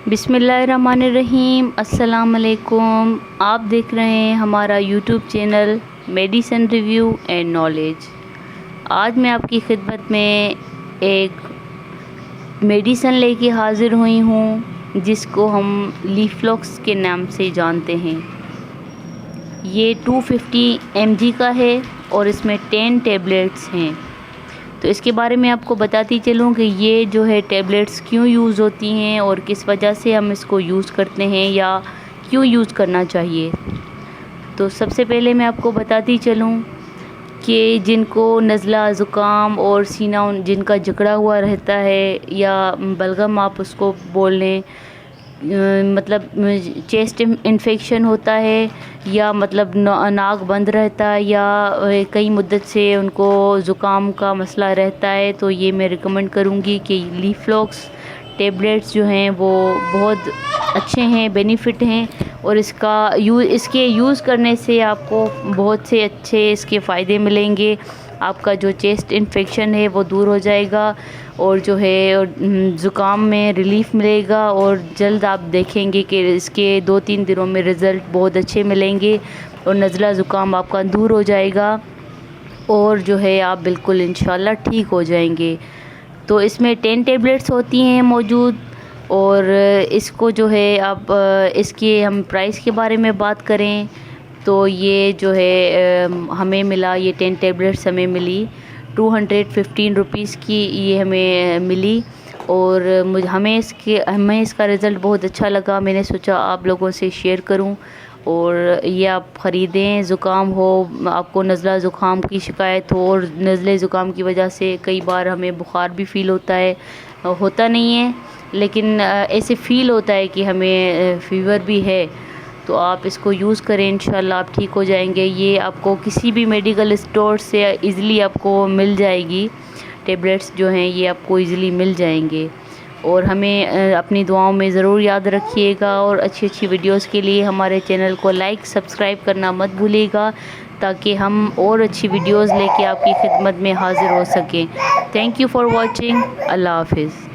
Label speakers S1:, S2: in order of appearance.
S1: बिस्मिल्लाहिर्रहमानिर्रहीम। अस्सलाम वालेकुम। आप देख रहे हैं हमारा YouTube channel medicine review and knowledge. आज मैं आपकी खिदमत में एक मेडिसिन लेके हाज़िर हुई हूँ जिसको हम लीफ्लॉक्स के नाम से जानते हैं। ये 250 mg का है और इसमें 10 टैबलेट्स हैं। तो इसके बारे में आपको बताती चलूँ कि ये जो है टैबलेट्स क्यों यूज़ होती हैं और किस वजह से हम इसको यूज़ करते हैं या क्यों यूज़ करना चाहिए। तो सबसे पहले मैं आपको बताती चलूँ कि जिनको नज़ला ज़ुकाम और सीना जिनका जकड़ा हुआ रहता है या बलगम आप उसको बोल लें, मतलब चेस्ट इन्फेक्शन होता है या मतलब नाक बंद रहता है या कई मुद्दत से उनको ज़ुकाम का मसला रहता है, तो ये मैं रिकमेंड करूँगी कि लीफ्लॉक्स टैबलेट्स जो हैं वो बहुत अच्छे हैं, बेनिफिट हैं और इसके यूज़ करने से आपको बहुत से अच्छे इसके फ़ायदे मिलेंगे। आपका जो चेस्ट इन्फेक्शन है वो दूर हो जाएगा और जो है ज़ुकाम में रिलीफ़ मिलेगा और जल्द आप देखेंगे कि इसके 2-3 दिनों में रिज़ल्ट बहुत अच्छे मिलेंगे और नज़ला ज़ुकाम आपका दूर हो जाएगा और जो है आप बिल्कुल इंशाल्लाह ठीक हो जाएंगे। तो इसमें 10 टैबलेट्स होती हैं मौजूद और इसको जो है आप इसके हम प्राइस के बारे में बात करें तो ये जो है हमें मिला, ये 10 टैबलेट्स हमें मिली 215 रुपीज़ की ये हमें मिली और हमें इसका रिज़ल्ट बहुत अच्छा लगा। मैंने सोचा आप लोगों से शेयर करूं और ये आप ख़रीदें। ज़ुकाम हो, आपको नज़ला ज़ुकाम की शिकायत हो और नज़ले ज़ुकाम की वजह से कई बार हमें बुखार भी फ़ील होता है, होता नहीं है लेकिन ऐसे फ़ील होता है कि हमें फ़ीवर भी है, तो आप इसको यूज़ करें, इंशाल्लाह आप ठीक हो जाएंगे। ये आपको किसी भी मेडिकल स्टोर से इजीली आपको मिल जाएगी, टैबलेट्स जो हैं ये आपको इजीली मिल जाएंगे। और हमें अपनी दुआओं में ज़रूर याद रखिएगा और अच्छी अच्छी वीडियोस के लिए हमारे चैनल को लाइक सब्सक्राइब करना मत भूलिएगा ताकि हम और अच्छी वीडियोस लेके आपकी खिदमत में हाज़िर हो सकें। Thank you for watching. अल्लाह हाफिज़।